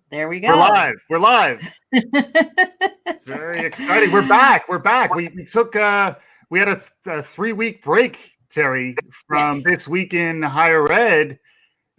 There we go. We're live. We're live. Very exciting. We're back. We're back. We took we had a 3-week break, Terri, from this week in higher ed,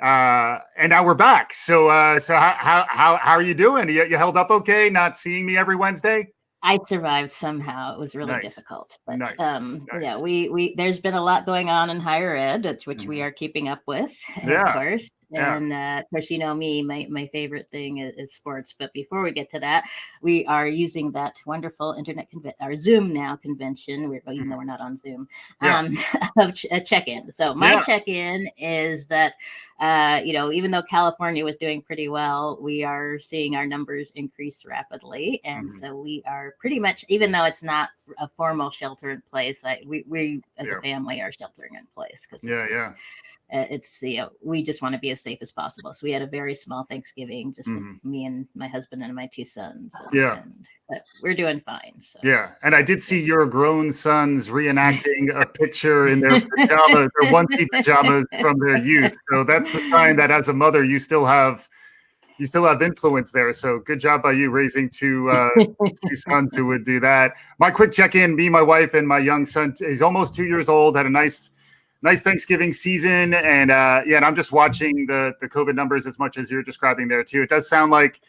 and now we're back. So how are you doing? You held up okay? Not seeing me every Wednesday? I survived somehow. It was really difficult, but nice. we there's been a lot going on in higher ed, which we are keeping up with, of course. And of course, you know me, my favorite thing is sports. But before we get to that, we are using that wonderful internet our Zoom now convention, even though we're not on Zoom, of a check-in. So my check-in is that even though California was doing pretty well, we are seeing our numbers increase rapidly. And so we are pretty much, even though it's not a formal shelter in place, we as a family are sheltering in place because we just want to be as safe as possible. So we had a very small Thanksgiving, just me and my husband and my 2 sons. But we're doing fine. So. Yeah, and I did see your grown sons reenacting a picture in their pajamas, their onesie pajamas from their youth. So that's a sign that as a mother, you still have influence there. So good job by you raising two sons who would do that. My quick check-in: me, my wife, and my young son. He's almost 2 years old. Had a nice Thanksgiving season, and and I'm just watching the COVID numbers as much as you're describing there too. It does sound like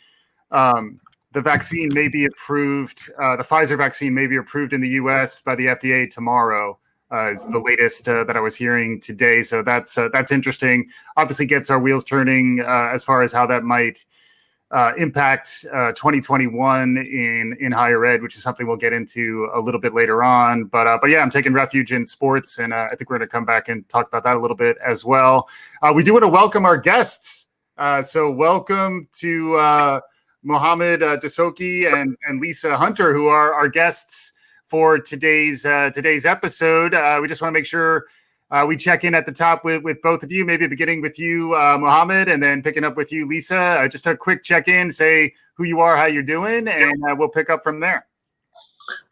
the vaccine may be approved. The Pfizer vaccine may be approved in the U.S. by the FDA tomorrow. Is the latest that I was hearing today. So that's interesting. Obviously, gets our wheels turning as far as how that might impact 2021 in higher ed, which is something we'll get into a little bit later on. But yeah, I'm taking refuge in sports, and I think we're going to come back and talk about that a little bit as well. We do want to welcome our guests. So welcome to Mohamed Desoky and Lisa Hunter, who are our guests for today's episode. We just want to make sure we check in at the top with both of you, maybe beginning with you, Mohamed, and then picking up with you, Lisa. Just a quick check-in, say who you are, how you're doing, and we'll pick up from there.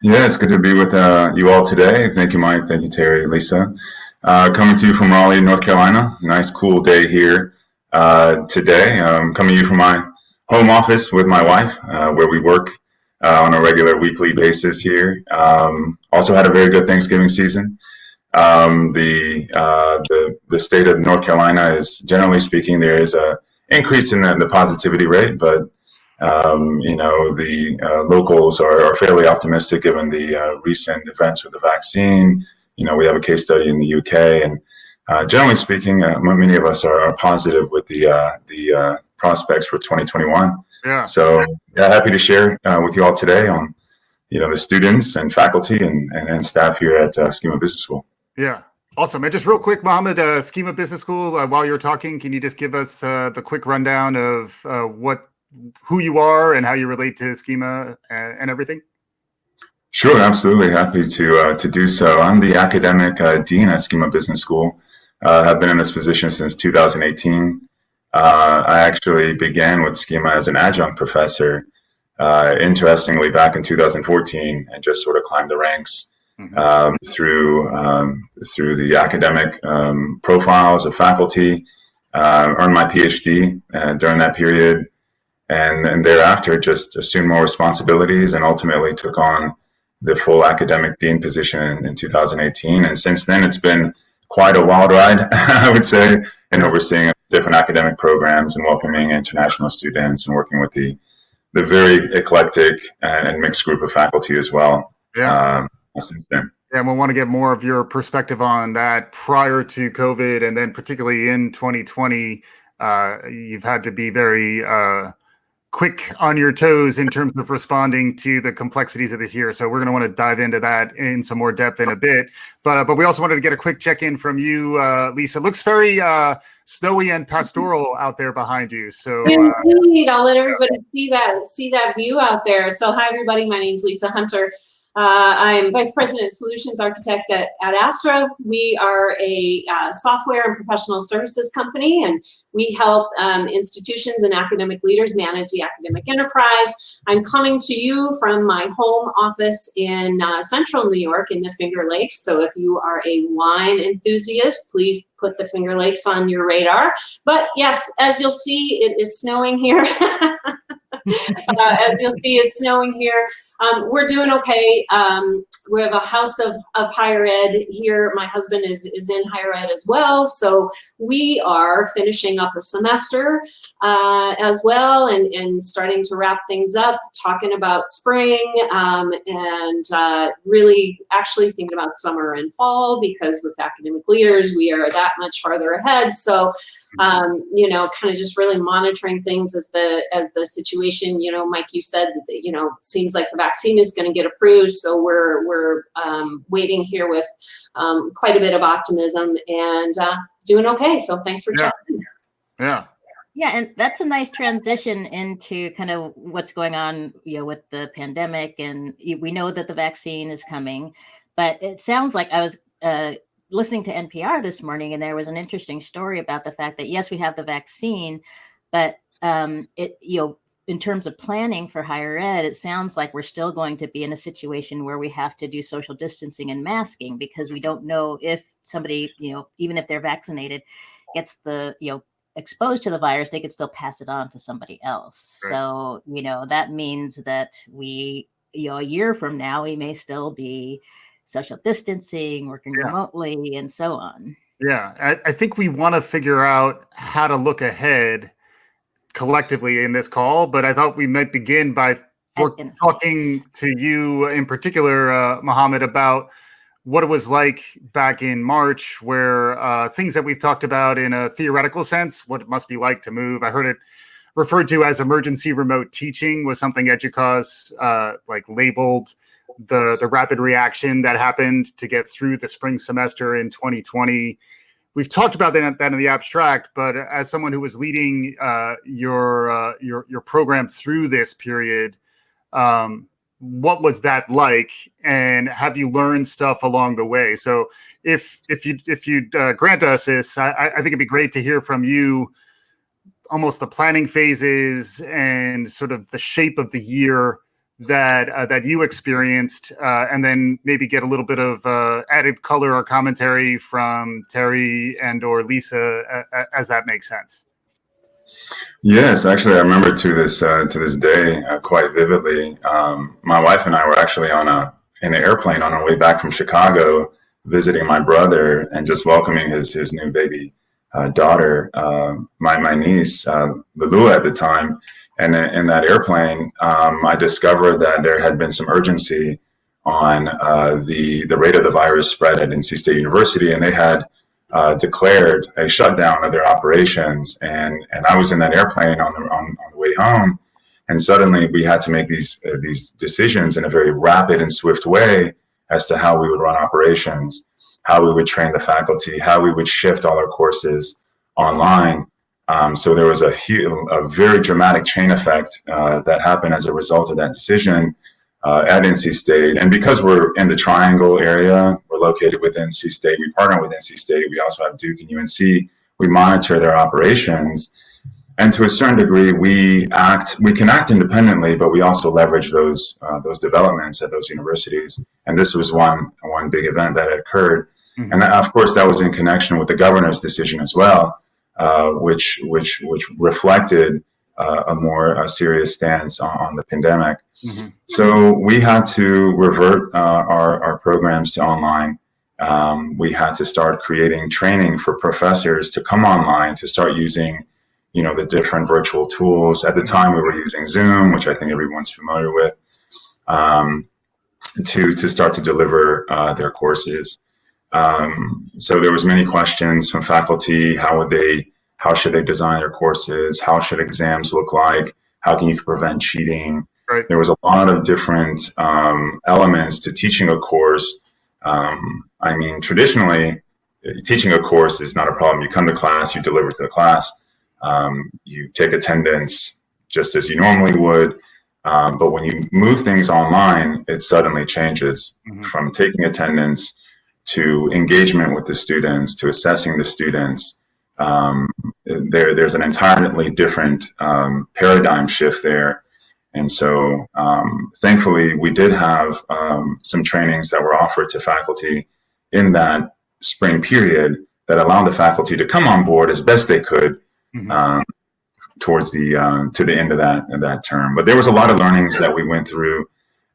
Yeah, it's good to be with you all today. Thank you, Mike. Thank you, Terri, Lisa. Coming to you from Raleigh, North Carolina. Nice, cool day here today. Coming to you from my home office with my wife, where we work on a regular weekly basis here. Also had a very good Thanksgiving season. The state of North Carolina is, generally speaking, there is a increase in the positivity rate, but the locals are fairly optimistic given the recent events with the vaccine. We have a case study in the UK, and generally speaking, many of us are positive with the prospects for 2021. Yeah. So happy to share with you all today on the students and faculty and staff here at Skema Business School. Yeah, awesome. And just real quick, Mohamed, Skema Business School. While you're talking, can you just give us the quick rundown of who you are and how you relate to Skema and everything? Sure, absolutely. Happy to do so. I'm the academic dean at Skema Business School. I've been in this position since 2018. I actually began with Skema as an adjunct professor, interestingly, back in 2014, and just sort of climbed the ranks through the academic profiles of faculty, earned my PhD during that period, and thereafter just assumed more responsibilities and ultimately took on the full academic dean position in 2018. And since then, it's been quite a wild ride, I would say, in overseeing different academic programs and welcoming international students and working with the very eclectic and mixed group of faculty as well. Since then. Yeah, and we'll want to get more of your perspective on that prior to COVID, and then particularly in 2020, you've had to be very quick on your toes in terms of responding to the complexities of this year. So we're going to want to dive into that in some more depth in a bit. But we also wanted to get a quick check-in from you, Lisa. It looks very snowy and pastoral out there behind you. So indeed, I'll let everybody see that view out there. So hi, everybody. My name is Lisa Hunter. I'm Vice President Solutions Architect at Astra. We are a software and professional services company, and we help institutions and academic leaders manage the academic enterprise. I'm coming to you from my home office in central New York in the Finger Lakes. So if you are a wine enthusiast, please put the Finger Lakes on your radar. But yes, as you'll see, it is snowing here. As you'll see, it's snowing here. We're doing okay. We have a house of higher ed here. My husband is in higher ed as well. So we are finishing up a semester as well, and starting to wrap things up, talking about spring, and really actually thinking about summer and fall, because with academic leaders, we are that much farther ahead. So, you know, kind of just really monitoring things as the situation, you know, Mike, you said, you know, seems like the vaccine is going to get approved. So we're waiting here with quite a bit of optimism, and doing okay. So thanks for chatting. Yeah. Yeah, and that's a nice transition into kind of what's going on, you know, with the pandemic, and we know that the vaccine is coming, but it sounds like I was listening to NPR this morning, and there was an interesting story about the fact that yes, we have the vaccine, but it, you know, in terms of planning for higher ed, it sounds like we're still going to be in a situation where we have to do social distancing and masking, because we don't know if somebody, you know, even if they're vaccinated, gets the, you know, exposed to the virus, they could still pass it on to somebody else. Right. So, you know, that means that we, you know, a year from now, we may still be social distancing, working remotely, and so on. Yeah, I think we want to figure out how to look ahead collectively in this call, but I thought we might begin by talking to you in particular, Mohamed, about what it was like back in March, where things that we've talked about in a theoretical sense, what it must be like to move. I heard it referred to as emergency remote teaching was something EDUCAUSE like labeled the rapid reaction that happened to get through the spring semester in 2020. We've talked about that in the abstract, but as someone who was leading your program through this period, what was that like, and have you learned stuff along the way? So if you'd grant us this, I think it'd be great to hear from you almost the planning phases and sort of the shape of the year that you experienced, and then maybe get a little bit of added color or commentary from Terri and or Lisa, as that makes sense. Yes, actually, I remember to this day quite vividly. My wife and I were actually in an airplane on our way back from Chicago, visiting my brother and just welcoming his new baby daughter, my niece, Lulu at the time. And in that airplane, I discovered that there had been some urgency on the rate of the virus spread at NC State University, and they had declared a shutdown of their operations. And I was in that airplane on the way home, and suddenly we had to make these decisions in a very rapid and swift way as to how we would run operations, how we would train the faculty, how we would shift all our courses online. So there was a very dramatic chain effect that happened as a result of that decision at NC State. And because we're in the Triangle area, we're located with NC State, we partner with NC State, we also have Duke and UNC, we monitor their operations. And to a certain degree, we can act independently, but we also leverage those developments at those universities. And this was one big event that had occurred. Mm-hmm. And of course, that was in connection with the governor's decision as well, which reflected a more serious stance on the pandemic. Mm-hmm. So we had to revert our programs to online. We had to start creating training for professors to come online, to start using, the different virtual tools. At the time, we were using Zoom, which I think everyone's familiar with, to start to deliver their courses. So there was many questions from faculty. How should they design their courses? How should exams look like? How can you prevent cheating? Right. There was a lot of different elements to teaching a course. Traditionally, teaching a course is not a problem. You come to class, you deliver to the class, you take attendance just as you normally would. But when you move things online, it suddenly changes from taking attendance to engagement with the students, to assessing the students. There's an entirely different paradigm shift there. And so thankfully, we did have some trainings that were offered to faculty in that spring period that allowed the faculty to come on board as best they could towards the to the end of that term. But there was a lot of learnings that we went through,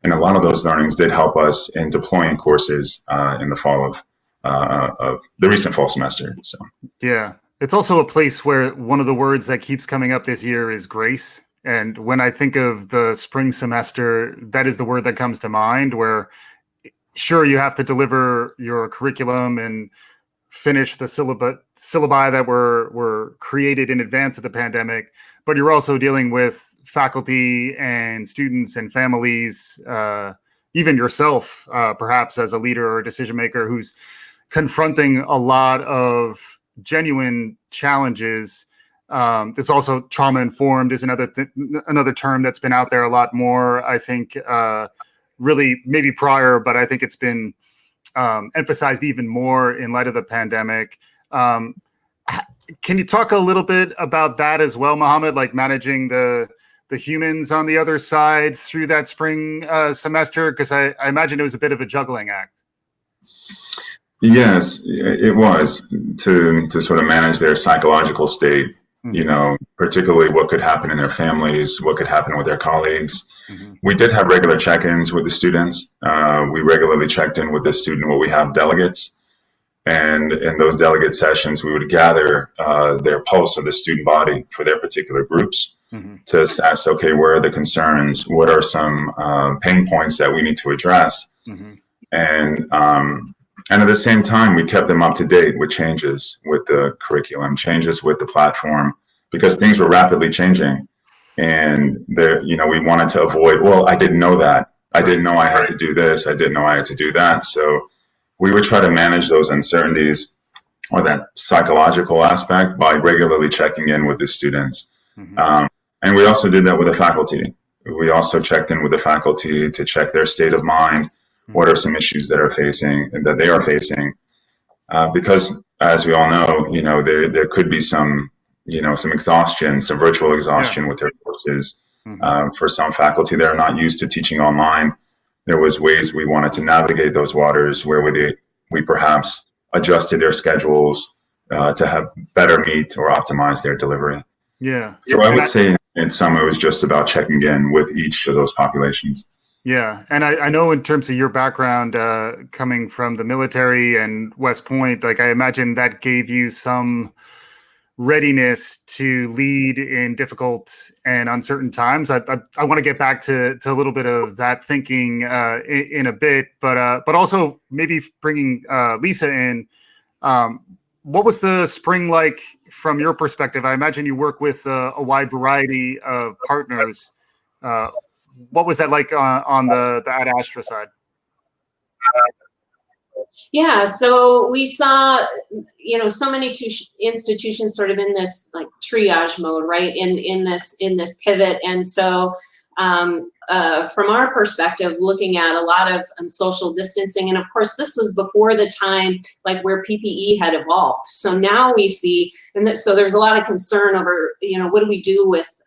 and a lot of those learnings did help us in deploying courses in the fall of the recent fall semester. So yeah, it's also a place where one of the words that keeps coming up this year is grace. And when I think of the spring semester, that is the word that comes to mind, where sure, you have to deliver your curriculum and finish the syllabi that were created in advance of the pandemic, but you're also dealing with faculty and students and families, even yourself, perhaps as a leader or a decision maker who's confronting a lot of genuine challenges. It's also trauma informed is another term that's been out there a lot more, I think, really maybe prior, but I think it's been emphasized even more in light of the pandemic. Can you talk a little bit about that as well, Mohamed, like managing the humans on the other side through that spring semester? Because I imagine it was a bit of a juggling act. Yes, it was to sort of manage their psychological state, you know, particularly what could happen in their families, what could happen with their colleagues. We did have regular check-ins with the students. We regularly checked in with the student. Well, we have delegates, and in those delegate sessions, we would gather their pulse of the student body for their particular groups to assess, okay, where are the concerns? What are some pain points that we need to address? And at the same time, we kept them up to date with changes with the curriculum, changes with the platform, because things were rapidly changing. And there, you know, we wanted to avoid, well, I didn't know that. I didn't know I had to do this. I didn't know I had to do that. So we would try to manage those uncertainties or that psychological aspect by regularly checking in with the students. And we also did that with the faculty. We also checked in with the faculty to check their state of mind. What are some issues that they are facing? Because as we all know, you know, there could be some exhaustion, some virtual exhaustion with their courses. For some faculty that are not used to teaching online, there was ways we wanted to navigate those waters where we perhaps adjusted their schedules to have better meet or optimize their delivery. Yeah. So I would say in sum, it was just about checking in with each of those populations. Yeah. And I know in terms of your background coming from the military and West Point, like I imagine that gave you some readiness to lead in difficult and uncertain times. I want to get back to a little bit of that thinking in a bit, but also maybe bringing Lisa in. What was the spring like from your perspective? I imagine you work with a wide variety of partners. What was that like on the Ad Astra side? Yeah, so we saw, you know, so many institutions sort of in this like triage mode, right? In this pivot, and so from our perspective, looking at a lot of social distancing, and of course, this was before the time like where PPE had evolved. So now we see, and so there's a lot of concern over, you know, what do we do with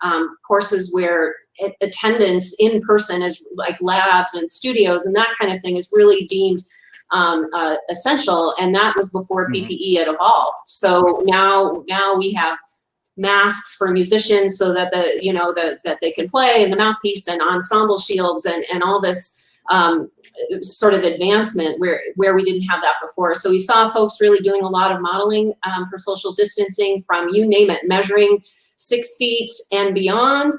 courses where attendance in person is like labs and studios and that kind of thing is really deemed essential, and that was before PPE had evolved. So now we have masks for musicians so that that they can play, and the mouthpiece and ensemble shields and all this sort of advancement where we didn't have that before. So we saw folks really doing a lot of modeling for social distancing from, you name it, measuring 6 feet and beyond,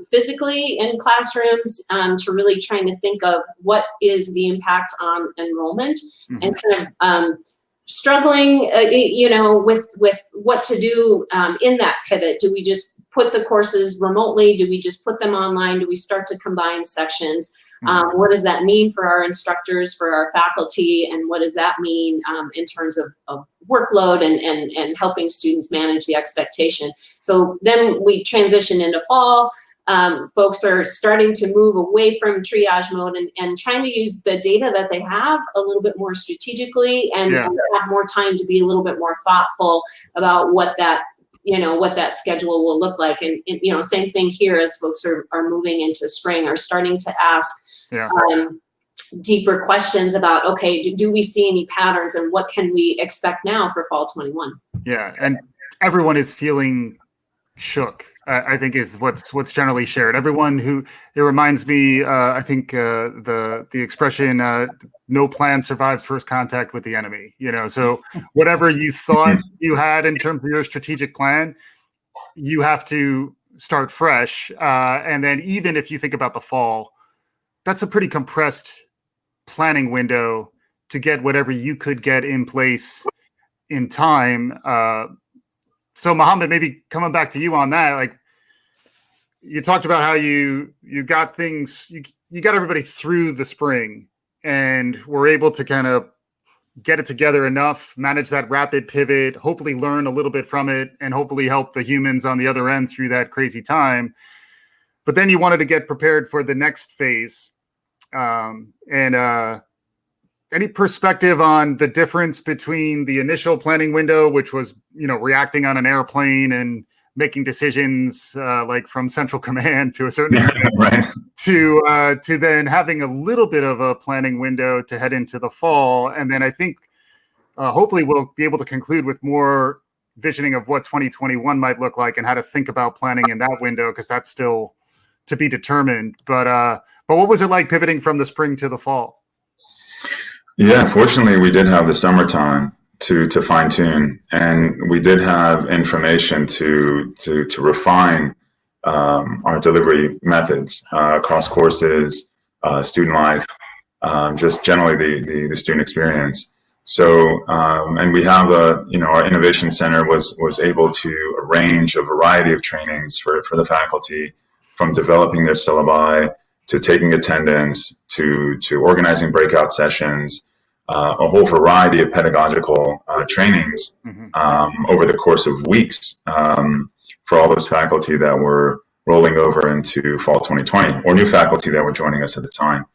physically in classrooms, to really trying to think of what is the impact on enrollment, and kind of struggling, you know, with what to do in that pivot. Do we just put the courses remotely? Do we just put them online? Do we start to combine sections? What does that mean for our instructors, for our faculty, and what does that mean in terms of workload and helping students manage the expectation? So then we transition into fall. Folks are starting to move away from triage mode and trying to use the data that they have a little bit more strategically and have more time to be a little bit more thoughtful about what that schedule will look like. And you know, same thing here as folks are moving into spring, are starting to ask deeper questions about, okay, do we see any patterns and what can we expect now for fall 21? Yeah, and everyone is feeling shook. I think is what's generally shared. Everyone it reminds me, I think the expression "no plan survives first contact with the enemy." So whatever you thought you had in terms of your strategic plan, you have to start fresh. And then even if you think about the fall, that's a pretty compressed planning window to get whatever you could get in place in time. So Mohamed, maybe coming back to you on that, like you talked about how you got things, you got everybody through the spring and were able to kind of get it together enough, manage that rapid pivot, hopefully learn a little bit from it, and hopefully help the humans on the other end through that crazy time. But then you wanted to get prepared for the next phase. Any perspective on the difference between the initial planning window, which was, reacting on an airplane and making decisions like from central command to a certain extent, right, to then having a little bit of a planning window to head into the fall. And then I think hopefully we'll be able to conclude with more visioning of what 2021 might look like and how to think about planning in that window, because that's still to be determined. But what was it like pivoting from the spring to the fall? Yeah, fortunately, we did have the summertime to fine tune, and we did have information to refine our delivery methods across courses, student life, just generally the student experience. So, and we have our innovation center was able to arrange a variety of trainings for the faculty, from developing their syllabi to taking attendance to organizing breakout sessions, a whole variety of pedagogical trainings over the course of weeks for all those faculty that were rolling over into fall 2020 or new faculty that were joining us at the time.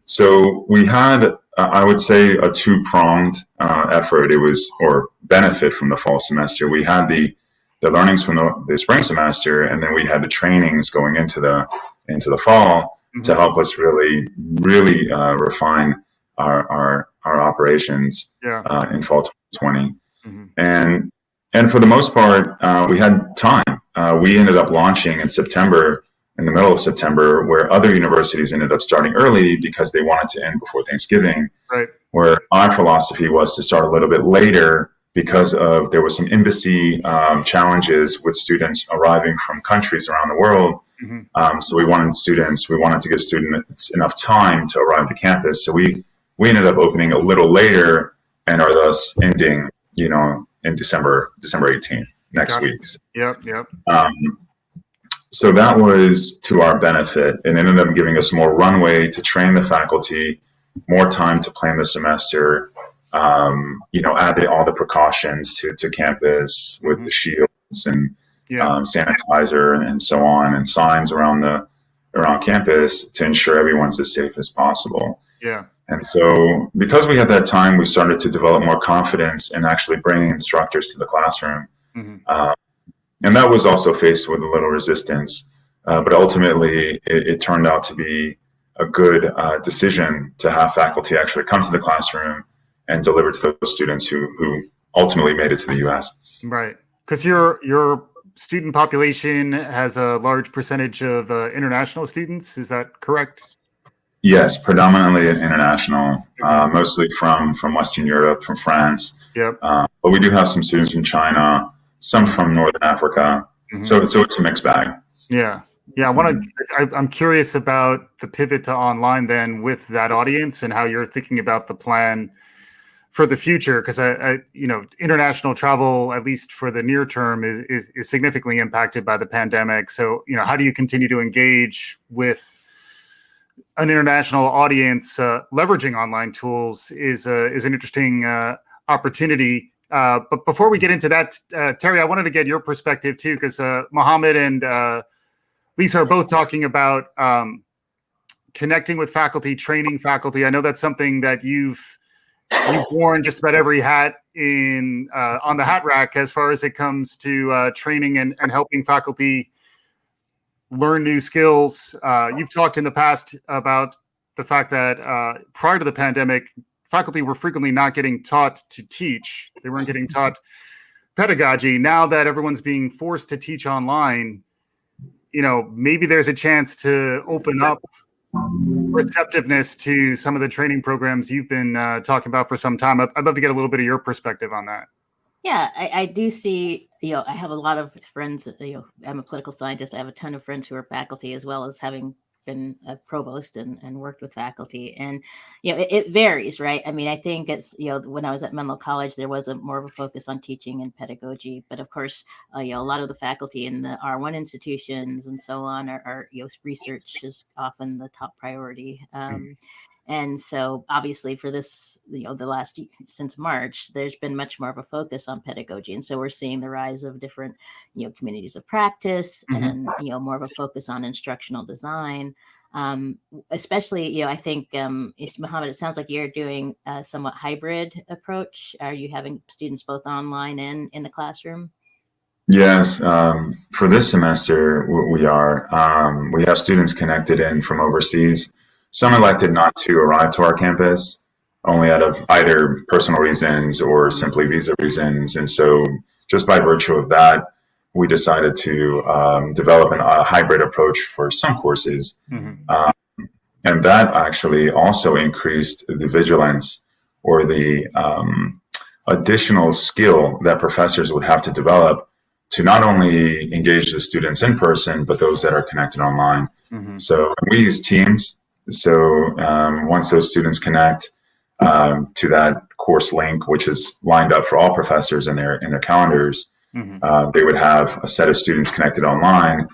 So we had, I would say, a two-pronged effort. It was, or benefit from the fall semester. We had the learnings from the spring semester, and then we had the trainings going into the fall to help us really refine our operations in fall 2020. And for the most part, we had time. We ended up launching in September, in the middle of September, where other universities ended up starting early because they wanted to end before Thanksgiving. Right. Where our philosophy was to start a little bit later because there was some embassy challenges with students arriving from countries around the world. So we wanted to give students enough time to arrive to campus. So we ended up opening a little later and are thus ending, in December 18th, next week. Yep. So that was to our benefit, and ended up giving us more runway to train the faculty, more time to plan the semester, add all the precautions to campus with the shields and sanitizer and so on, and signs around campus to ensure everyone's as safe as possible. Yeah. And so because we had that time, we started to develop more confidence in actually bringing instructors to the classroom. And that was also faced with a little resistance. But ultimately, it turned out to be a good decision to have faculty actually come to the classroom and deliver to those students who ultimately made it to the U.S. Right. Because your student population has a large percentage of international students. Is that correct? Yes, predominantly international, mostly from Western Europe, from France. Yep. But we do have some students from China, some from Northern Africa. So it's a mixed bag. Yeah. I'm curious about the pivot to online then with that audience and how you're thinking about the plan for the future, because international travel, at least for the near term, is significantly impacted by the pandemic. So, how do you continue to engage with an international audience? Leveraging online tools is an interesting opportunity. But before we get into that, Terri, I wanted to get your perspective too, because Mohamed and Lisa are both talking about connecting with faculty, training faculty. I know that's something that you've worn just about every hat on the hat rack as far as it comes to training and helping faculty learn new skills. You've talked in the past about the fact that prior to the pandemic, faculty were frequently not getting taught to teach. They weren't getting taught pedagogy. Now that everyone's being forced to teach online, maybe there's a chance to open up receptiveness to some of the training programs you've been talking about for some time. I'd love to get a little bit of your perspective on that. Yeah, I do see, I have a lot of friends, I'm a political scientist. I have a ton of friends who are faculty, as well as having been a provost and worked with faculty. And, it varies, right? I mean, I think it's, when I was at Menlo College, there was more of a focus on teaching and pedagogy. But of course, a lot of the faculty in the R1 institutions and so on are research is often the top priority. And so obviously for this, the last since March, there's been much more of a focus on pedagogy. And so we're seeing the rise of different, communities of practice and, more of a focus on instructional design. Especially, I think, Mohamed, it sounds like you're doing a somewhat hybrid approach. Are you having students both online and in the classroom? Yes, for this semester, we are. We have students connected in from overseas. Some elected not to arrive to our campus, only out of either personal reasons or simply visa reasons. And so just by virtue of that, we decided to develop a hybrid approach for some courses. And that actually also increased the vigilance or the additional skill that professors would have to develop to not only engage the students in person, but those that are connected online. So we use Teams. So once those students connect to that course link, which is lined up for all professors in their calendars, they would have a set of students connected online,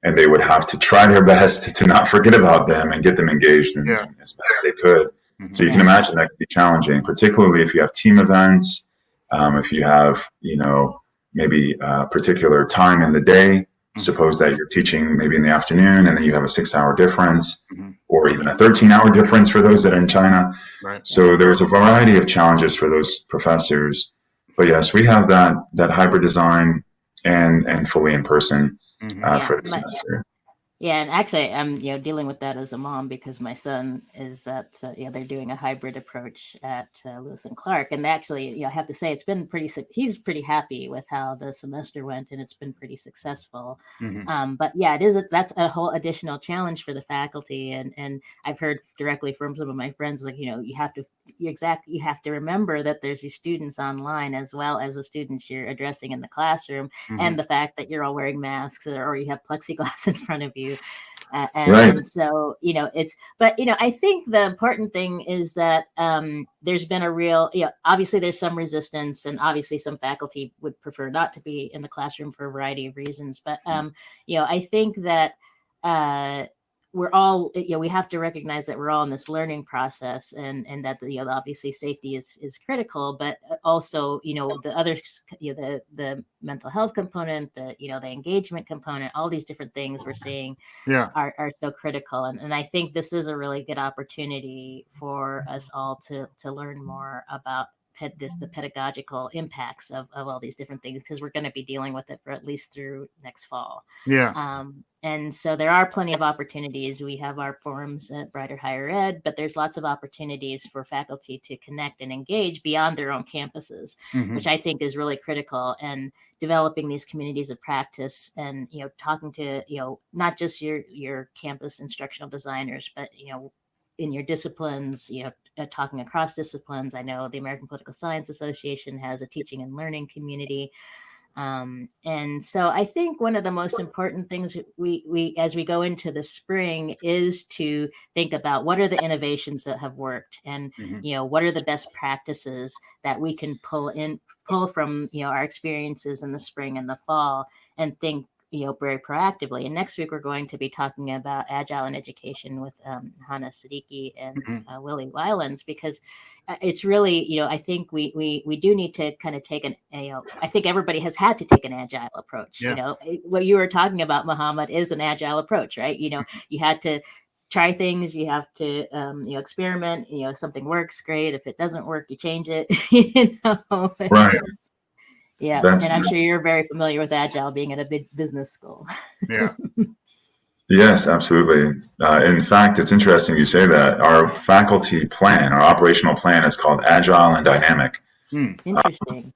and they would have to try their best to not forget about them and get them engaged as best as they could. So you can imagine that could be challenging, particularly if you have team events, if you have, maybe a particular time in the day. Suppose that you're teaching maybe in the afternoon and then you have a 6-hour difference or even a 13-hour difference for those that are in China. So there's a variety of challenges for those professors. But yes, we have that hybrid design and fully in person for the semester. Yeah, and actually, I'm dealing with that as a mom because my son is at they're doing a hybrid approach at Lewis and Clark, and actually, I have to say it's been he's pretty happy with how the semester went, and it's been pretty successful. But yeah, that's a whole additional challenge for the faculty, and I've heard directly from some of my friends you have to remember that there's these students online as well as the students you're addressing in the classroom, and the fact that you're all wearing masks or you have plexiglass in front of you. And so, I think the important thing is that there's been a real, obviously there's some resistance, and obviously some faculty would prefer not to be in the classroom for a variety of reasons. But, I think that we're all, we have to recognize that we're all in this learning process, and that obviously safety is critical, but also the other the mental health component, the engagement component, all these different things we're seeing are so critical, and I think this is a really good opportunity for us all to learn more about the pedagogical impacts of all these different things, because we're going to be dealing with it for at least through next fall. And so there are plenty of opportunities. We have our forums at Brighter Higher Ed, but there's lots of opportunities for faculty to connect and engage beyond their own campuses, which I think is really critical. And developing these communities of practice and, talking to, not just your campus instructional designers, but, in your disciplines, talking across disciplines. I know the American Political Science Association has a teaching and learning community. And so I think one of the most important things we as we go into the spring is to think about what are the innovations that have worked, and what are the best practices that we can pull from our experiences in the spring and the fall, and think very proactively. And next week we're going to be talking about agile in education with Hannah Siddiqui and Willie Weilands, because it's really, I think we do need to kind of take I think everybody has had to take an agile approach. What you were talking about, Mohamed, is an agile approach, right? You had to try things, you have to experiment. If something works, great. If it doesn't work, you change it. Right. Yeah, and I'm sure you're very familiar with Agile, being at a big business school. Yes, absolutely. In fact, it's interesting you say that. Our faculty plan, our operational plan, is called Agile and Dynamic. Interesting.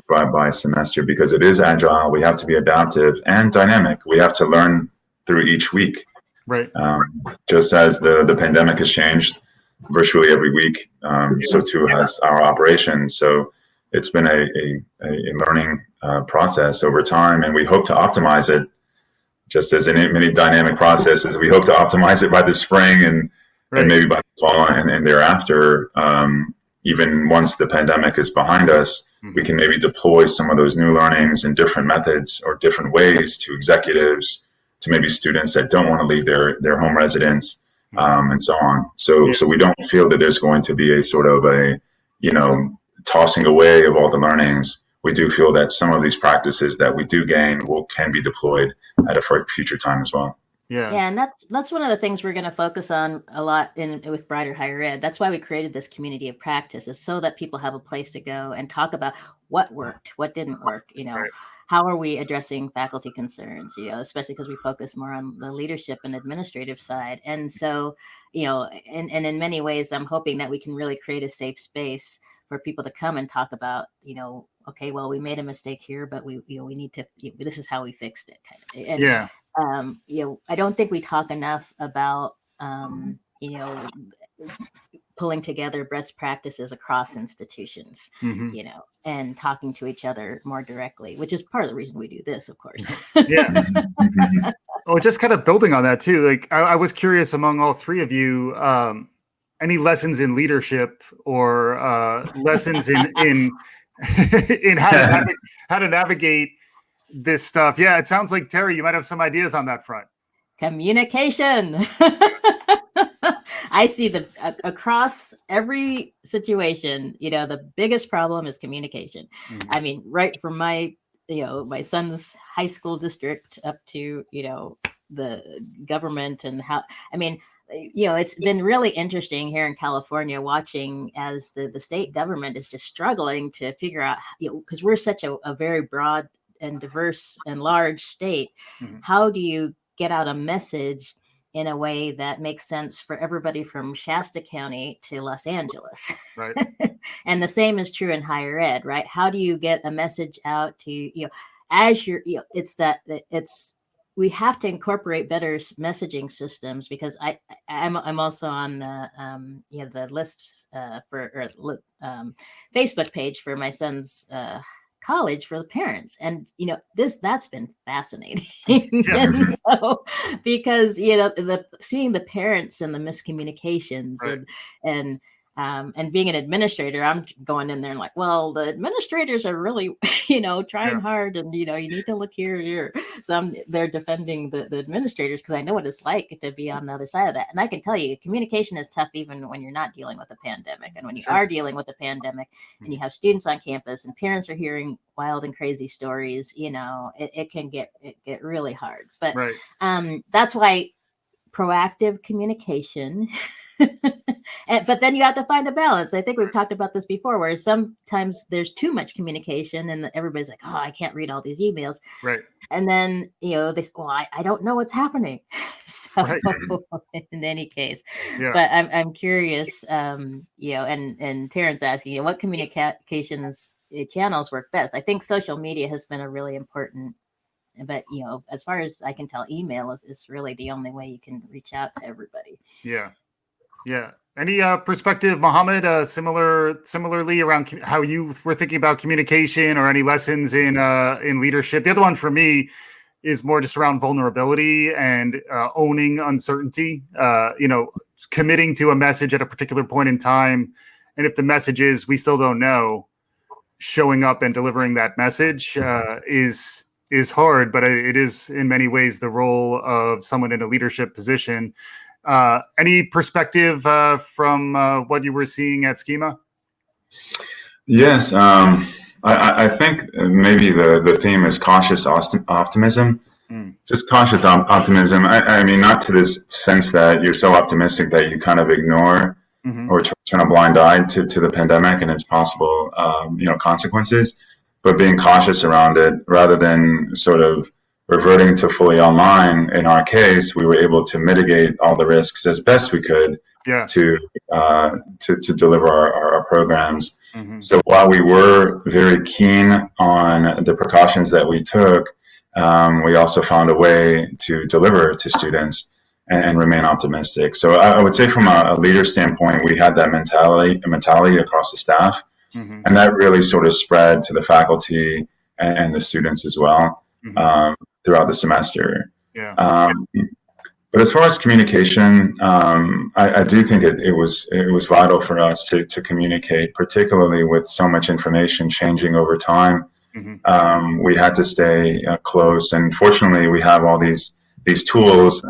By semester, because it is agile. We have to be adaptive and dynamic. We have to learn through each week. Right. Just as the pandemic has changed virtually every week, so too has our operations. So it's been a learning process over time, and we hope to optimize it. Just as in many dynamic processes, we hope to optimize it by the spring and maybe by the fall and thereafter. Even once the pandemic is behind us, we can maybe deploy some of those new learnings in different methods or different ways to executives, to maybe students that don't want to leave their home residence, and so on. So we don't feel that there's going to be a sort of a, tossing away of all the learnings. We do feel that some of these practices that we do gain can be deployed at a future time as well. Yeah, and that's one of the things we're going to focus on a lot with Brighter Higher Ed. That's why we created this community of practice, is so that people have a place to go and talk about what worked, what didn't work. How are we addressing faculty concerns? Especially because we focus more on the leadership and administrative side. And so, and in many ways, I'm hoping that we can really create a safe space for people to come and talk about, okay, well, we made a mistake here, but we need to. This is how we fixed it. And, I don't think we talk enough about, pulling together best practices across institutions, and talking to each other more directly, which is part of the reason we do this, of course. Oh, just kind of building on that too. Like I was curious among all three of you, any lessons in leadership or lessons in in how to navigate this stuff. Yeah, it sounds like, Terri, you might have some ideas on that front. Communication. I see across every situation, the biggest problem is communication. I mean, right from my son's high school district up to, the government and it's been really interesting here in California watching as the state government is just struggling to figure out, because we're such a very broad and diverse and large state. How do you get out a message in a way that makes sense for everybody from Shasta County to Los Angeles? Right. And the same is true in higher ed, right? How do you get a message out to, as you're, we have to incorporate better messaging systems, because I'm also on the list Facebook page for my son's college for the parents, and that's been fascinating. And so, because seeing the parents and the miscommunications, and being an administrator, I'm going in there and like, well, the administrators are really trying hard, and you need to look here. So they're defending the administrators, because I know what it's like to be on the other side of that. And I can tell you, communication is tough even when you're not dealing with a pandemic. And when you are dealing with a pandemic and you have students on campus and parents are hearing wild and crazy stories, it can get really hard. But that's why proactive communication. But then you have to find a balance. I think we've talked about this before, where sometimes there's too much communication and everybody's like, oh, I can't read all these emails. Right. And then, they say, well, I don't know what's happening. So in any case, but I'm curious, and Terrence's asking, what communications channels work best? I think social media has been a really important, but as far as I can tell, email is really the only way you can reach out to everybody. Yeah. Any perspective, Mohamed, similarly around how you were thinking about communication, or any lessons in leadership? The other one for me is more just around vulnerability and owning uncertainty, committing to a message at a particular point in time. And if the message is we still don't know, showing up and delivering that message is hard, but it is in many ways the role of someone in a leadership position. Any perspective from what you were seeing at Skema? Yes, I think maybe the theme is cautious optimism. Just cautious optimism. I mean, not to this sense that you're so optimistic that you kind of ignore or turn a blind eye to the pandemic and its possible consequences, but being cautious around it rather than sort of reverting to fully online. In our case, we were able to mitigate all the risks as best we could to deliver our programs. So while we were very keen on the precautions that we took, we also found a way to deliver to students and remain optimistic. So I would say from a leader standpoint, we had that mentality across the staff, and that really sort of spread to the faculty and the students as well throughout the semester. But as far as communication, I do think it was vital for us to communicate, particularly with so much information changing over time. We had to stay close, and fortunately, we have all these tools.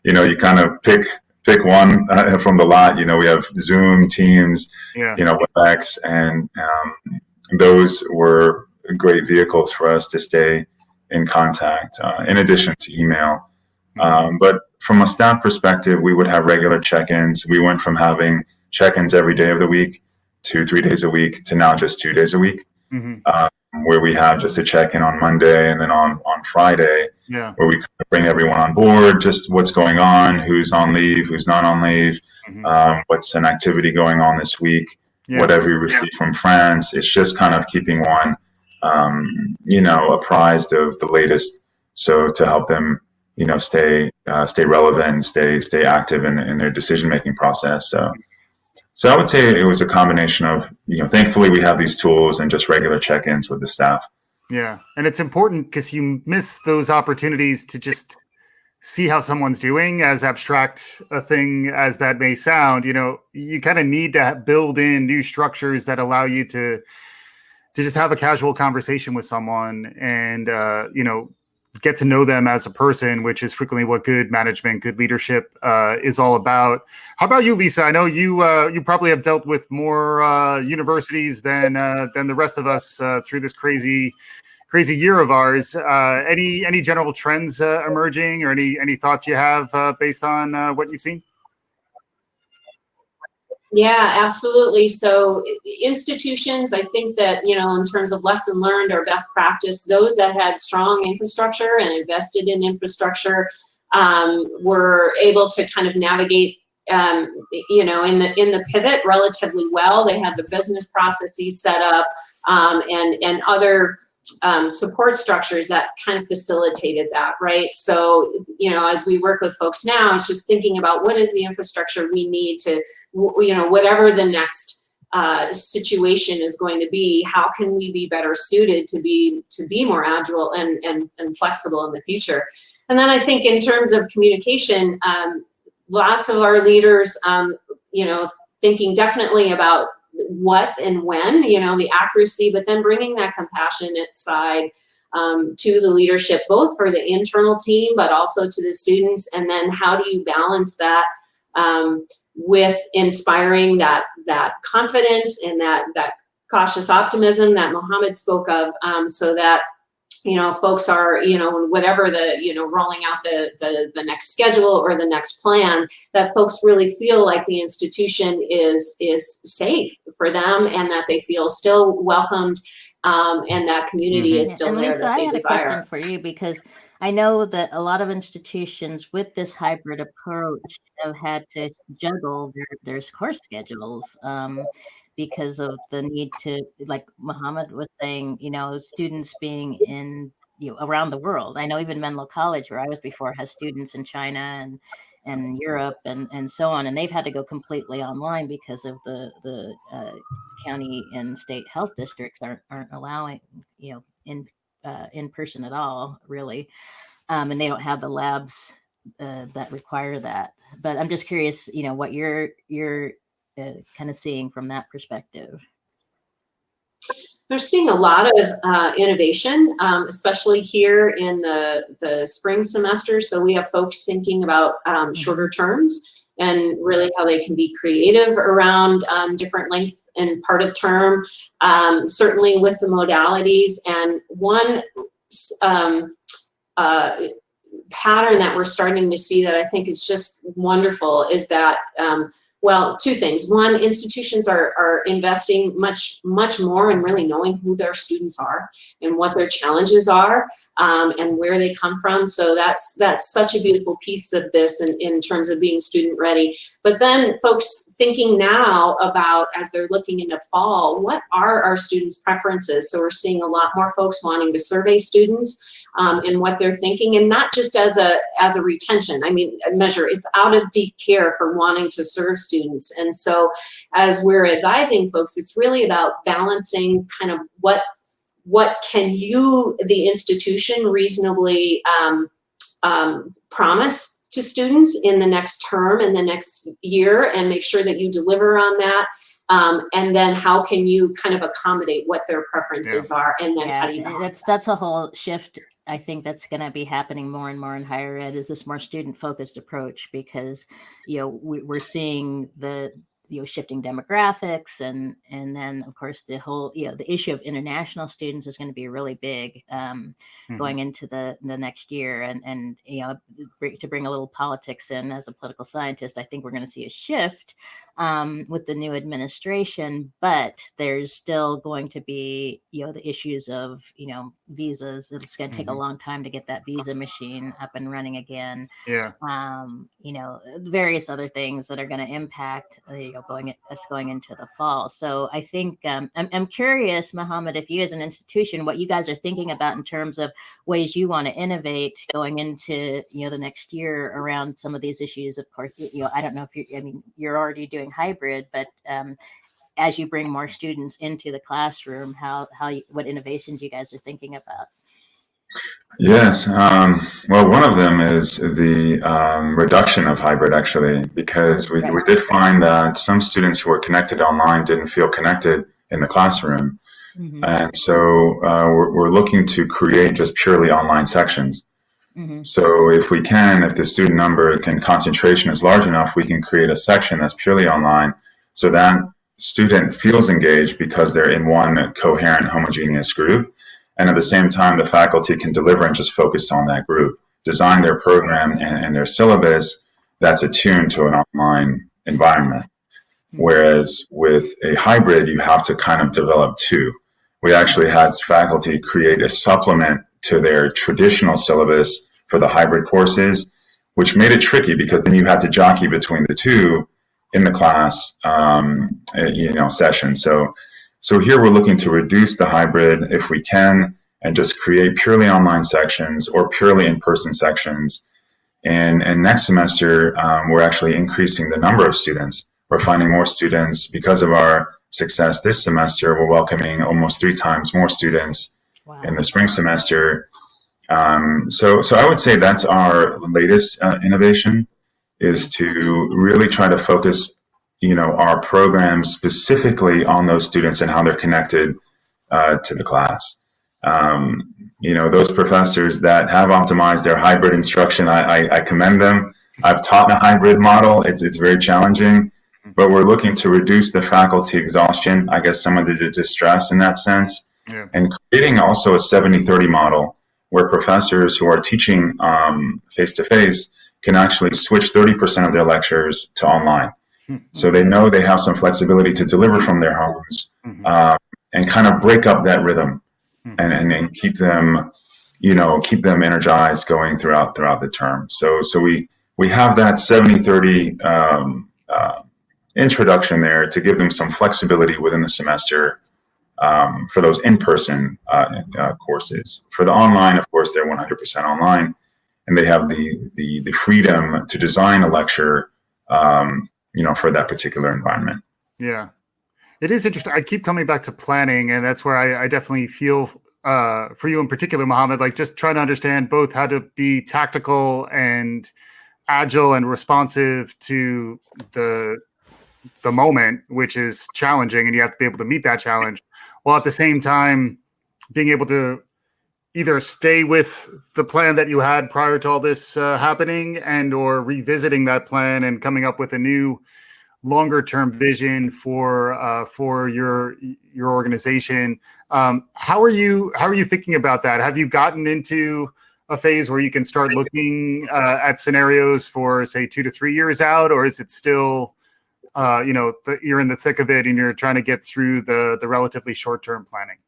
You kind of pick one from the lot. We have Zoom, Teams, WebEx, and those were great vehicles for us to stay in contact. In addition to email, but from a staff perspective, we would have regular check-ins. We went from having check-ins every day of the week to 3 days a week to now just 2 days a week, where we have just a check-in on Monday and then on Friday, where we bring everyone on board, just what's going on, who's on leave, who's not on leave, what's an activity going on this week, whatever we received from France. It's just kind of keeping one, apprised of the latest, so to help them stay relevant, stay active in their decision-making process. So I would say it was a combination of, thankfully we have these tools and just regular check-ins with the staff. Yeah. And it's important because you miss those opportunities to just see how someone's doing, as abstract a thing as that may sound. You kind of need to build in new structures that allow you to just have a casual conversation with someone and, get to know them as a person, which is frequently what good management, good leadership is all about. How about you, Lisa? I know you probably have dealt with more universities than the rest of us through this crazy year of ours. Any general trends emerging, or any thoughts you have based on what you've seen? Yeah, absolutely. So institutions, I think that, in terms of lesson learned or best practice, those that had strong infrastructure and invested in infrastructure were able to kind of navigate, in the pivot relatively well. They had the business processes set up and other support structures that kind of facilitated that, right? So, as we work with folks now, it's just thinking about what is the infrastructure we need to, whatever the next situation is going to be, how can we be better suited to be more agile and flexible in the future? And then I think in terms of communication, lots of our leaders, thinking definitely about what and when, the accuracy, but then bringing that compassionate side to the leadership, both for the internal team, but also to the students. And then how do you balance that with inspiring that confidence and that cautious optimism that Mohamed spoke of, so that folks are, whatever the, rolling out the next schedule or the next plan, that folks really feel like the institution is safe for them and that they feel still welcomed, and that community is still there. Lisa, that they I had desire. a question for you, because I know that a lot of institutions with this hybrid approach have had to juggle their course schedules. Because of the need to, like Mohamed was saying, students being in, around the world. I know even Menlo College, where I was before, has students in China and Europe and so on, and they've had to go completely online because of the county and state health districts aren't allowing, in person at all, really, and they don't have the labs that require that. But I'm just curious, what you're kind of seeing from that perspective. They're seeing a lot of innovation, especially here in the spring semester. So we have folks thinking about shorter terms and really how they can be creative around different length and part of term, certainly with the modalities. And one pattern that we're starting to see that I think is just wonderful is that well, two things. One, institutions are investing much more in really knowing who their students are and what their challenges are, and where they come from. So that's such a beautiful piece of this in terms of being student ready. But then folks thinking now about, as they're looking into fall, what are our students' preferences? So we're seeing a lot more folks wanting to survey students. in what they're thinking, and not just as a retention. I mean, measure. It's out of deep care for wanting to serve students. And so as we're advising folks, it's really about balancing kind of what can you, the institution, reasonably promise to students in the next term and the next year, and make sure that you deliver on that. And then how can you kind of accommodate what their preferences are, and then how do you balance that's a whole shift. I think that's going to be happening more and more in higher ed, is this more student-focused approach, because we're seeing the shifting demographics, and then of course the whole the issue of international students is going to be really big going into the next year, and to bring a little politics in, as a political scientist, I think we're going to see a shift with the new administration, but there's still going to be the issues of visas. It's going to take a long time to get that visa machine up and running again. Various other things that are going to impact going into the fall. So I think I'm curious, Mohamed, if you as an institution, what you guys are thinking about in terms of ways you want to innovate going into the next year around some of these issues. Of course, I don't know if you're already doing hybrid, but as you bring more students into the classroom, what innovations you guys are thinking about? Yes. Well, one of them is the reduction of hybrid, actually, because we did find that some students who were connected online didn't feel connected in the classroom. And so we're looking to create just purely online sections. So if the student number and concentration is large enough, we can create a section that's purely online, so that student feels engaged because they're in one coherent, homogeneous group. And at the same time, the faculty can deliver and just focus on that group, design their program and their syllabus that's attuned to an online environment. Whereas with a hybrid, you have to kind of develop two. We actually had faculty create a supplement to their traditional syllabus for the hybrid courses, which made it tricky, because then you had to jockey between the two in the class, session. So here we're looking to reduce the hybrid if we can, and just create purely online sections or purely in-person sections. And next semester, we're actually increasing the number of students. We're finding more students because of our success this semester. We're welcoming almost 3 times more students in the spring semester. So I would say that's our latest innovation, is to really try to focus our programs specifically on those students and how they're connected to the class. Those professors that have optimized their hybrid instruction, I commend them. I've taught in a hybrid model. It's very challenging, but we're looking to reduce the faculty exhaustion, I guess some of the distress in that sense, and creating also a 70-30 model where professors who are teaching face-to-face can actually switch 30% of their lectures to online. So they know they have some flexibility to deliver from their homes, and kind of break up that rhythm and keep them energized going throughout the term. So we have that 70-30 introduction there to give them some flexibility within the semester for those in-person courses. For the online, of course, they're 100% online, and they have the freedom to design a lecture for that particular environment. Yeah. It is interesting. I keep coming back to planning, and that's where I definitely feel for you in particular, Mohamed, like just trying to understand both how to be tactical and agile and responsive to the moment, which is challenging, and you have to be able to meet that challenge, while at the same time being able to either stay with the plan that you had prior to all this happening, and or revisiting that plan and coming up with a new longer term vision for your organization. How are you thinking about that? Have you gotten into a phase where you can start looking at scenarios for, say, 2 to 3 years out, or is it still you're in the thick of it and you're trying to get through the relatively short term planning?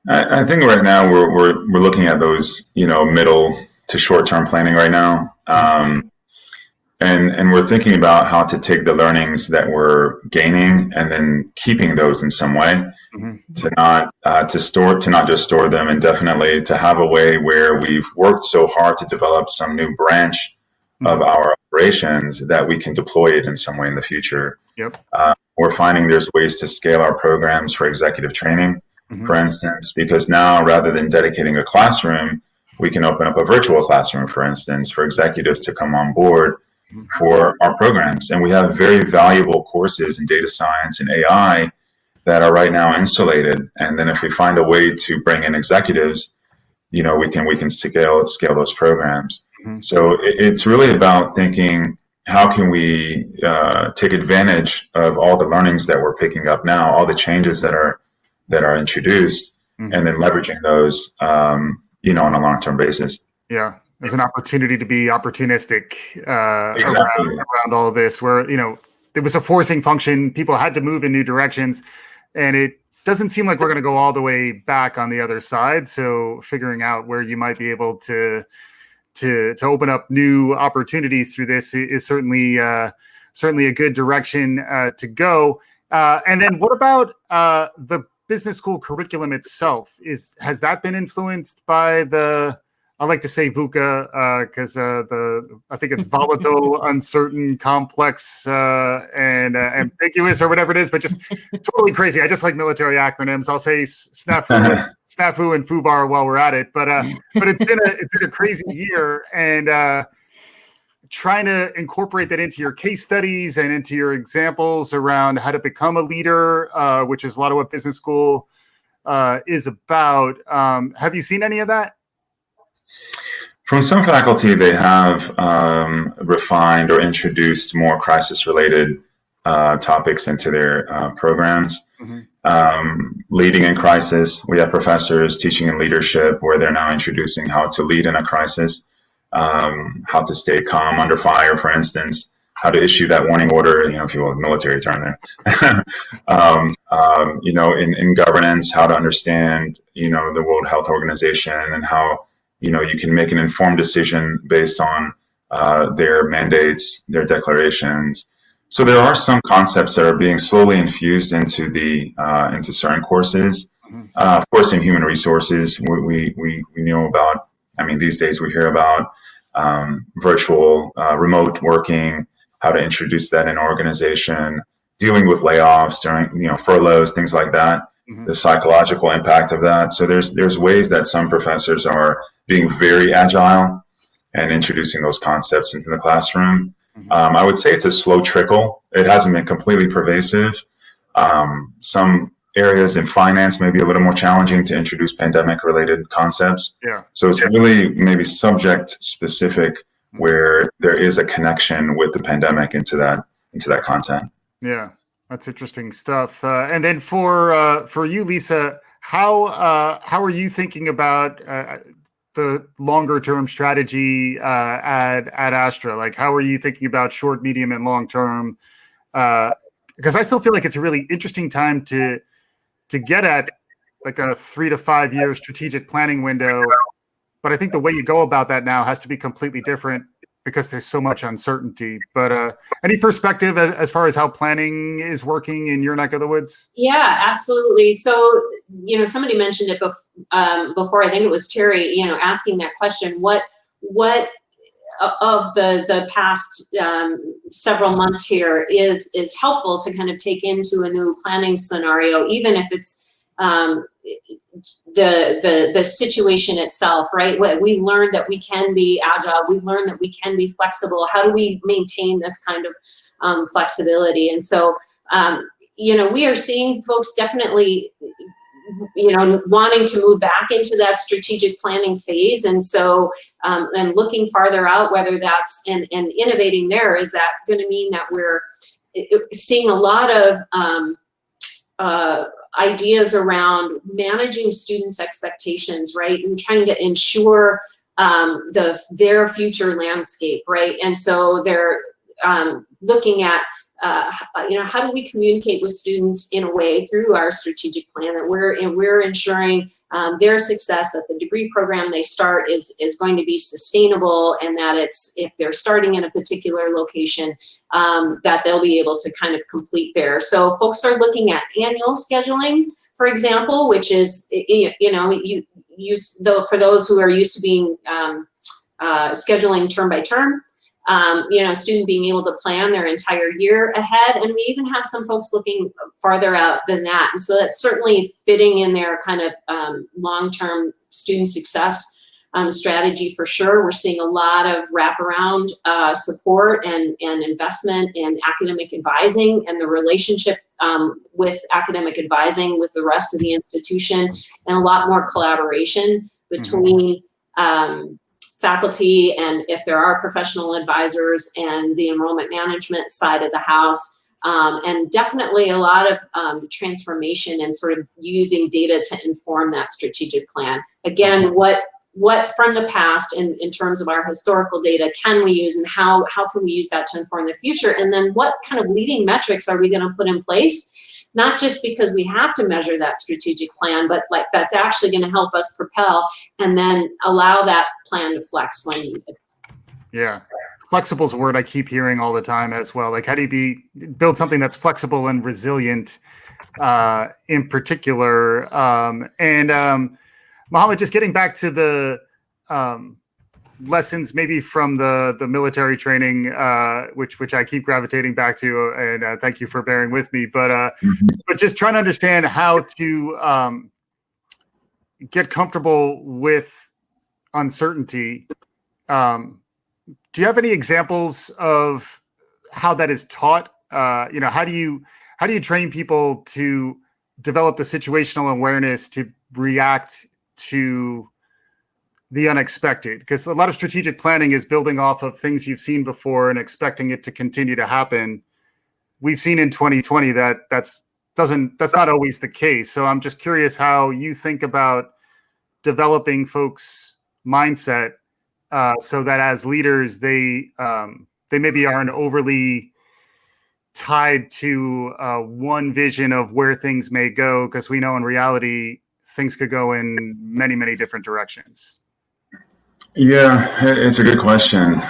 I think right now we're looking at those middle to short term planning right now, and we're thinking about how to take the learnings that we're gaining and then keeping those in some way. to not just store them indefinitely, to have a way where we've worked so hard to develop some new branch of our operations that we can deploy it in some way in the future. We're finding there's ways to scale our programs for executive training, for instance, because now rather than dedicating a classroom, we can open up a virtual classroom, for instance, for executives to come on board for our programs. And we have very valuable courses in data science and AI that are right now insulated. And then if we find a way to bring in executives, we can scale those programs. So it's really about thinking, how can we take advantage of all the learnings that we're picking up now, all the changes that are introduced, and then leveraging those, on a long-term basis. Yeah, there's an opportunity to be opportunistic Exactly. around all of this, where there was a forcing function. People had to move in new directions, and it doesn't seem like we're going to go all the way back on the other side. So figuring out where you might be able to open up new opportunities through this is certainly a good direction to go. And then what about the business school curriculum itself? Has that been influenced by I like to say VUCA because I think it's volatile, uncertain, complex, and ambiguous, or whatever it is, but just totally crazy. I just like military acronyms. I'll say SNAFU and FUBAR while we're at it. But it's been a crazy year, and trying to incorporate that into your case studies and into your examples around how to become a leader, which is a lot of what business school is about. Have you seen any of that? From some faculty, they have refined or introduced more crisis-related topics into their programs. Leading in crisis, we have professors teaching in leadership where they're now introducing how to lead in a crisis, how to stay calm under fire, for instance, how to issue that warning order, if you will, military term there. In governance, how to understand, the World Health Organization, and how you can make an informed decision based on their mandates, their declarations. So there are some concepts that are being slowly infused into into certain courses. Of course, in human resources, we know about. These days we hear about virtual, remote working, how to introduce that in an organization, dealing with layoffs during furloughs, things like that. The psychological impact of that. So there's ways that some professors are being very agile and introducing those concepts into the classroom. I would say it's a slow trickle. It hasn't been completely pervasive. Some areas in finance may be a little more challenging to introduce pandemic-related concepts. So it's really maybe subject specific, where there is a connection with the pandemic into that content. Yeah. That's interesting stuff. And then for you, Lisa, how are you thinking about the longer term strategy at Astra? Like, how are you thinking about short, medium, and long term? Because I still feel like it's a really interesting time to get at like a 3 to 5 year strategic planning window. But I think the way you go about that now has to be completely different, because there's so much uncertainty. But any perspective as far as how planning is working in your neck of the woods? Yeah, absolutely. So, somebody mentioned it before, I think it was Terri, asking that question, what of the past several months here is helpful to kind of take into a new planning scenario, even if it's the situation itself, right? We learned that we can be agile. We learned that we can be flexible. How do we maintain this kind of flexibility? And so, we are seeing folks definitely, wanting to move back into that strategic planning phase. And so, and looking farther out, whether that's and innovating there, is that going to mean that we're seeing a lot of ideas around managing students' expectations, right? And trying to ensure their future landscape, right? And so they're looking at how do we communicate with students in a way through our strategic plan that we're ensuring their success, that the degree program they start is going to be sustainable, and that if they're starting in a particular location, that they'll be able to kind of complete there. So folks are looking at annual scheduling, for example, which is, for those who are used to being scheduling term by term, student being able to plan their entire year ahead. And we even have some folks looking farther out than that. And so that's certainly fitting in their kind of long-term student success strategy for sure. We're seeing a lot of wraparound support and investment in academic advising, and the relationship with academic advising with the rest of the institution, and a lot more collaboration between faculty, and if there are professional advisors, and the enrollment management side of the house, and definitely a lot of transformation and sort of using data to inform that strategic plan. Again, what from the past in terms of our historical data can we use, and how can we use that to inform the future? And then what kind of leading metrics are we going to put in place? Not just because we have to measure that strategic plan, but like that's actually going to help us propel and then allow that plan to flex when needed. Yeah. Flexible is a word I keep hearing all the time as well. Like, how do you build something that's flexible and resilient in particular? Mohamed, just getting back to the lessons maybe from the military training, which I keep gravitating back to, and thank you for bearing with me. But just trying to understand how to get comfortable with uncertainty. Do you have any examples of how that is taught? How do you train people to develop the situational awareness to react to the unexpected? Because a lot of strategic planning is building off of things you've seen before and expecting it to continue to happen. We've seen in 2020 that that's not always the case. So I'm just curious how you think about developing folks' mindset so that as leaders they maybe aren't overly tied to one vision of where things may go, because we know in reality things could go in many, many different directions. Yeah, it's a good question.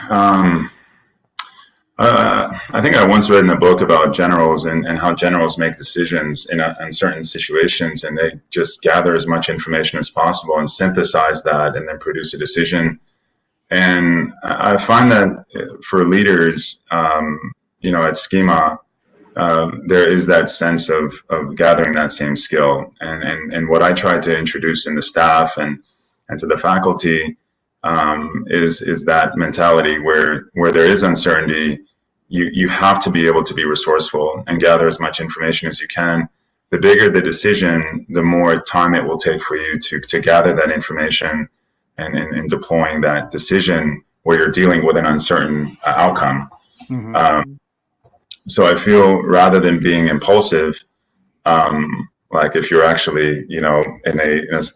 I think I once read in a book about generals and how generals make decisions in certain situations, and they just gather as much information as possible and synthesize that and then produce a decision. And I find that for leaders, at Skema, there is that sense of gathering that same skill. And what I try to introduce in the staff and to the faculty is that mentality where there is uncertainty, you have to be able to be resourceful and gather as much information as you can. The bigger the decision, the more time it will take for you to gather that information and deploying that decision where you're dealing with an uncertain outcome. Mm-hmm. So I feel rather than being impulsive, like if you're actually,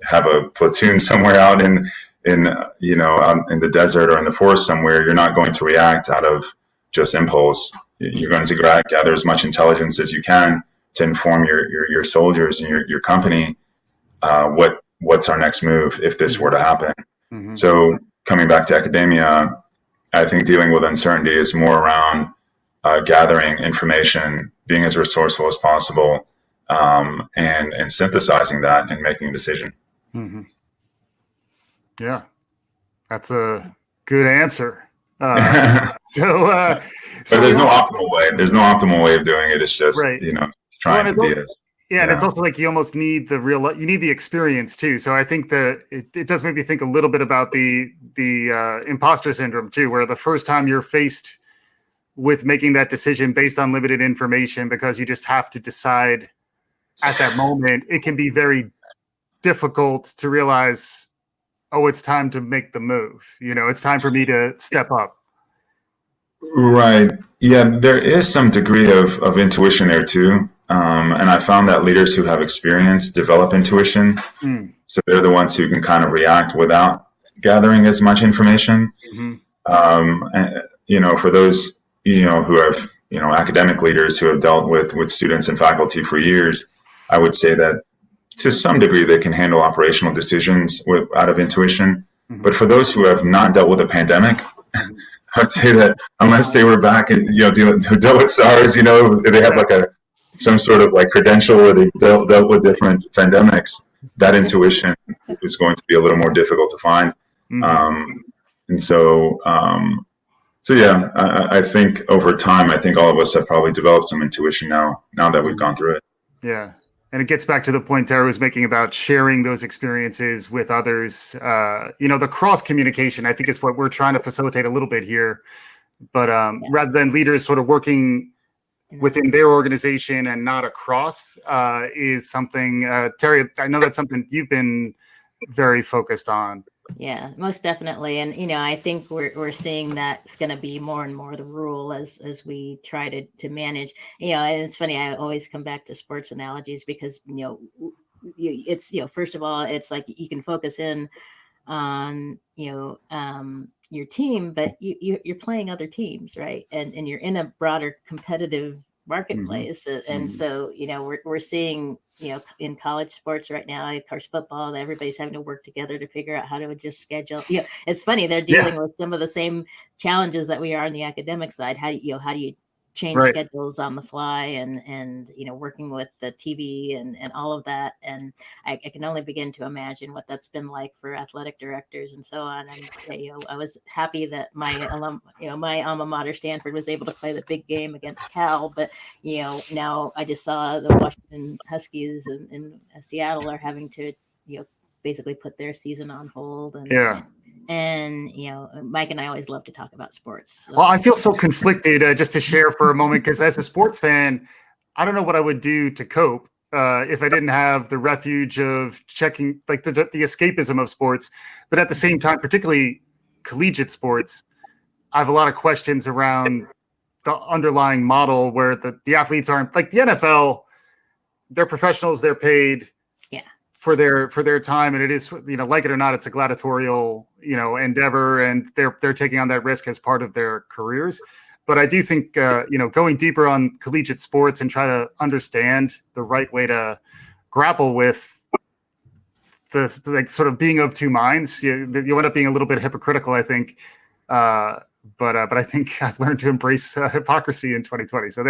have a platoon somewhere out in the desert or in the forest somewhere, you're not going to react out of just impulse. You're going to gather as much intelligence as you can to inform your soldiers and your company what's our next move if this were to happen. Mm-hmm. So coming back to academia, I think dealing with uncertainty is more around gathering information, being as resourceful as possible, and synthesizing that and making a decision. Mm-hmm. Yeah, that's a good answer. But there's no optimal way. There's no optimal way of doing it. It's just, right. Trying to be as. Yeah, and it's also like you almost need the experience too. So I think that it does make me think a little bit about the imposter syndrome too, where the first time you're faced with making that decision based on limited information, because you just have to decide at that moment, it can be very difficult to realize, oh, it's time to make the move. It's time for me to step up. Right. Yeah, there is some degree of intuition there too. And I found that leaders who have experience develop intuition. So they're the ones who can kind of react without gathering as much information. Mm-hmm. For those, who have, academic leaders who have dealt with students and faculty for years, I would say that to some degree they can handle operational decisions out of intuition. Mm-hmm. But for those who have not dealt with a pandemic, I'd say that unless they were back and who dealt with SARS, they have like some sort of like credential where they dealt with different pandemics, that intuition is going to be a little more difficult to find. Mm-hmm. And so yeah, I think over time, I think all of us have probably developed some intuition now that we've gone through it. Yeah. And it gets back to the point Terri was making about sharing those experiences with others. The cross communication, I think, is what we're trying to facilitate a little bit here. But rather than leaders sort of working within their organization and not across, is something, Terri, I know that's something you've been very focused on. Yeah, most definitely. And, I think we're seeing that's going to be more and more the rule as we try to manage, and it's funny, I always come back to sports analogies because, it's, first of all, it's like you can focus in on, your team, but you're playing other teams, right? And you're in a broader competitive marketplace. Mm-hmm. And so, we're seeing, in college sports right now, of course, football, everybody's having to work together to figure out how to adjust schedule. It's funny, they're dealing with some of the same challenges that we are on the academic side. How do you change schedules on the fly and working with the TV and all of that. And I can only begin to imagine what that's been like for athletic directors and so on. And, I was happy that my alma mater, Stanford, was able to play the big game against Cal. But, now I just saw the Washington Huskies in Seattle are having to, basically put their season on hold. And, Mike and I always love to talk about sports. So. Well, I feel so conflicted, just to share for a moment, because as a sports fan, I don't know what I would do to cope if I didn't have the refuge of checking, like the escapism of sports. But at the same time, particularly collegiate sports, I have a lot of questions around the underlying model where the athletes aren't like the NFL. They're professionals, they're paid. For their time, and it is, like it or not, it's a gladiatorial, endeavor, and they're taking on that risk as part of their careers. But I do think, going deeper on collegiate sports and try to understand the right way to grapple with the sort of being of two minds. You end up being a little bit hypocritical, I think. But I think I've learned to embrace hypocrisy in 2020. So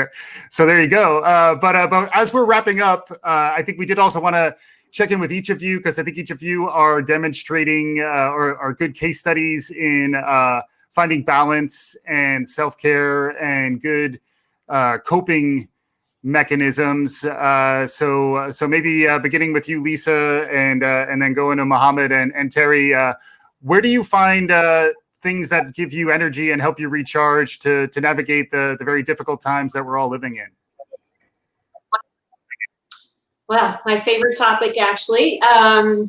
there you go. But as we're wrapping up, I think we did also want to check in with each of you, because I think each of you are demonstrating or are good case studies in finding balance and self-care and good coping mechanisms. So maybe beginning with you, Lisa, and then going to Mohamed and Terri, where do you find things that give you energy and help you recharge to navigate the very difficult times that we're all living in? Well, my favorite topic, actually.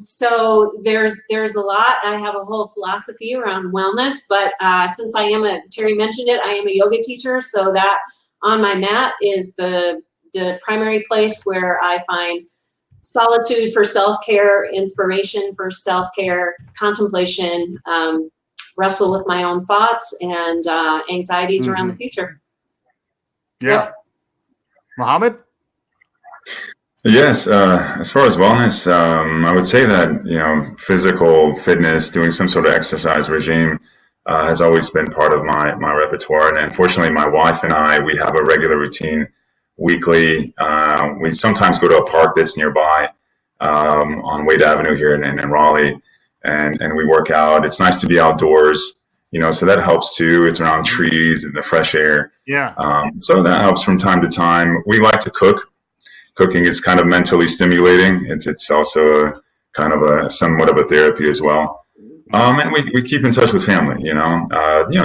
So there's a lot. I have a whole philosophy around wellness, but since Terri mentioned it, I am a yoga teacher. So that on my mat is the primary place where I find solitude for self-care, inspiration for self-care, contemplation, wrestle with my own thoughts and anxieties around the future. Yeah. Yep. Mohamed? Yes, as far as wellness, I would say that, physical fitness, doing some sort of exercise regime has always been part of my repertoire. And unfortunately, my wife and I, we have a regular routine weekly. We sometimes go to a park that's nearby on Wade Avenue here in Raleigh, and we work out. It's nice to be outdoors, so that helps too. It's around trees and the fresh air. Yeah. So that helps from time to time. We like to cook. Cooking is kind of mentally stimulating. It's also somewhat of a therapy as well. And we keep in touch with family,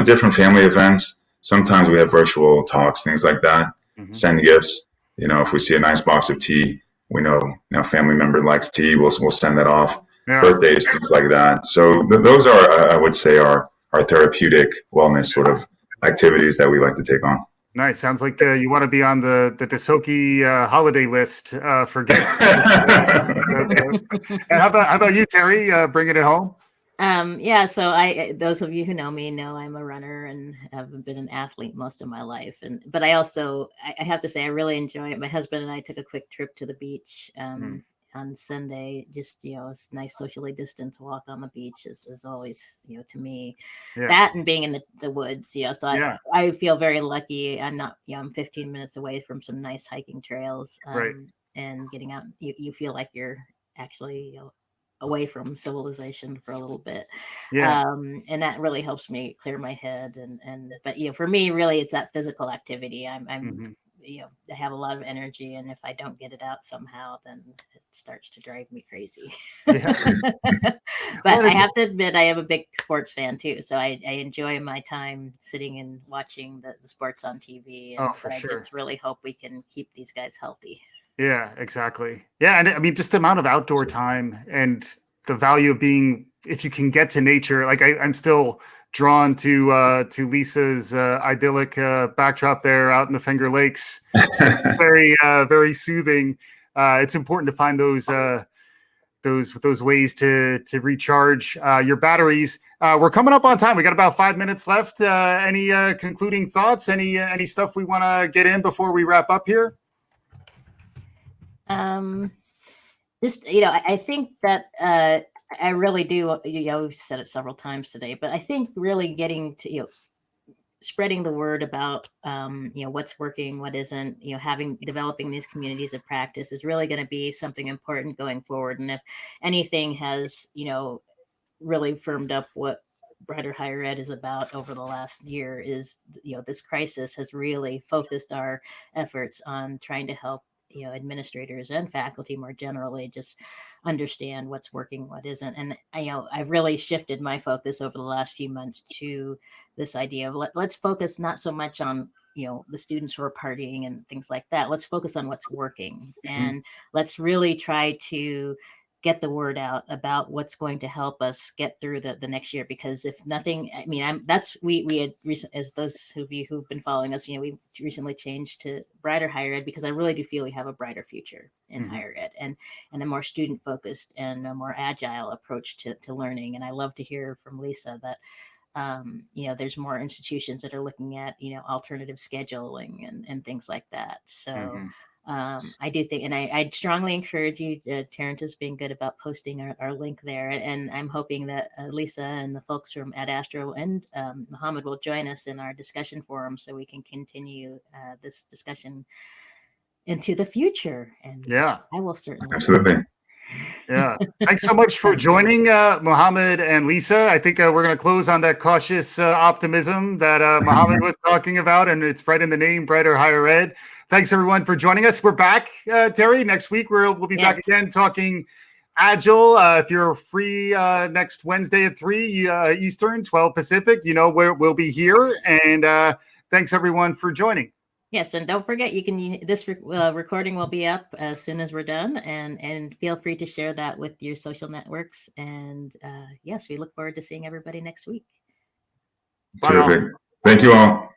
different family events. Sometimes we have virtual talks, things like that. Mm-hmm. Send gifts. If we see a nice box of tea, we know, family member likes tea, we'll send that off. Yeah. Birthdays, things like that. So those are, I would say, our therapeutic wellness sort of activities that we like to take on. Nice. Sounds like you want to be on the Desoky holiday list for gifts. And how about you, Terri? Bringing it home? Yeah, so those of you who know me know I'm a runner and have been an athlete most of my life. But I also, I have to say, I really enjoy it. My husband and I took a quick trip to the beach on Sunday. Just, it's nice socially distanced walk on the beach is always, to me, that and being in the woods, so I feel very lucky. I'm not, I'm 15 minutes away from some nice hiking trails, and getting out, you feel like you're actually, away from civilization for a little bit. And that really helps me clear my head. But for me, really, it's that physical activity. I'm I have a lot of energy, and if I don't get it out somehow, then it starts to drive me crazy. But I have to admit, I am a big sports fan too. So I enjoy my time sitting and watching the sports on TV. I just really hope we can keep these guys healthy. Yeah, exactly. Yeah. And I mean, just the amount of outdoor time and the value of being, if you can get to nature, like I'm still drawn to Lisa's idyllic backdrop there out in the Finger Lakes. Very, very soothing. It's important to find those ways to recharge your batteries. We're coming up on time. We got about 5 minutes left. Any concluding thoughts? Any stuff we want to get in before we wrap up here? Just, I think that I really do, you've said it several times today, but I think really getting to, spreading the word about, what's working, what isn't, developing these communities of practice is really going to be something important going forward. And if anything has, really firmed up what Brighter Higher Ed is about over the last year is, this crisis has really focused our efforts on trying to help administrators and faculty more generally just understand what's working, what isn't. And I've really shifted my focus over the last few months to this idea of let's focus not so much on the students who are partying and things like that. Let's focus on what's working, and let's really try to get the word out about what's going to help us get through the next year. Because if nothing, I mean, we had as those of you who've been following us, we recently changed to Brighter Higher Ed because I really do feel we have a brighter future in higher ed and a more student focused and a more agile approach to learning. And I love to hear from Lisa that there's more institutions that are looking at alternative scheduling and things like that. So I do think, and I'd strongly encourage you, Terrence, being good about posting our link there. And I'm hoping that Lisa and the folks from Ad Astro and Mohamed will join us in our discussion forum so we can continue this discussion into the future. And I will certainly. Absolutely. Yeah. Thanks so much for joining, Mohamed and Lisa. I think we're going to close on that cautious optimism that Mohamed was talking about, and it's right in the name, Brighter Higher Ed. Thanks, everyone, for joining us. We're back, Terri. Next week, we'll be back again talking Agile. If you're free next Wednesday at 3 Eastern, 12 Pacific, we'll be here. And thanks, everyone, for joining. Yes, and don't forget, this recording will be up as soon as we're done, and feel free to share that with your social networks. And yes, we look forward to seeing everybody next week. Terrific. Thank you all.